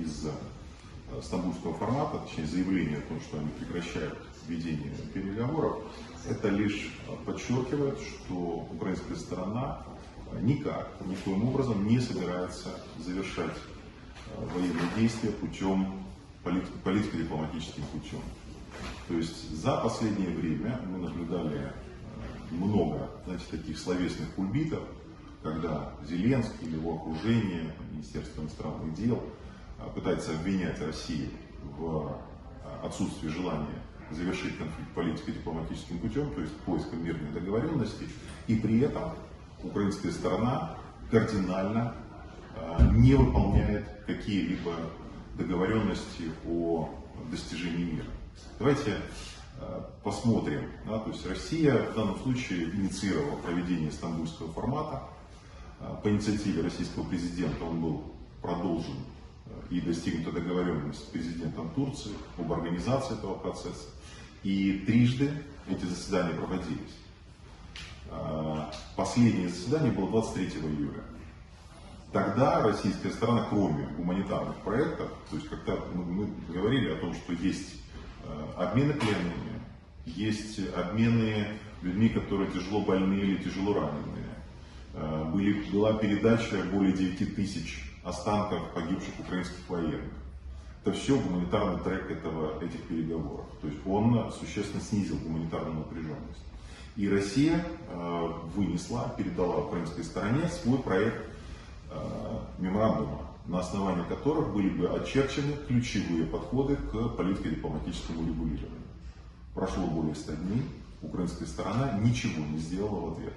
из стамбульского формата, точнее заявление о том, что они прекращают ведение переговоров, это лишь подчеркивает, что украинская сторона никоим образом не собирается завершать военные действия путем политико-дипломатическим путем. То есть за последнее время мы наблюдали много, знаете, таких словесных кульбитов, когда Зеленский или его окружение, Министерство иностранных дел пытается обвинять Россию в отсутствии желания завершить конфликт политико-дипломатическим путем, то есть поиском мирной договоренности, и при этом украинская сторона кардинально не выполняет какие-либо договоренности о достижении мира. Давайте посмотрим. То есть Россия в данном случае инициировала проведение стамбульского формата. По инициативе российского президента он был продолжен и достигнута договоренность с президентом Турции об организации этого процесса. И трижды эти заседания проводились. Последнее заседание было 23 июля. Тогда российская сторона, кроме гуманитарных проектов, то есть когда мы говорили о том, что есть обмены пленными, есть обмены людьми, которые тяжело больные или тяжело раненые, была передача более 9 тысяч останков погибших украинских военных. Это все гуманитарный трек этих переговоров. То есть он существенно снизил гуманитарную напряженность. И Россия передала украинской стороне свой проект меморандума, на основании которых были бы очерчены ключевые подходы к политико-дипломатическому регулированию. Прошло более 100 дней, украинская сторона ничего не сделала в ответ.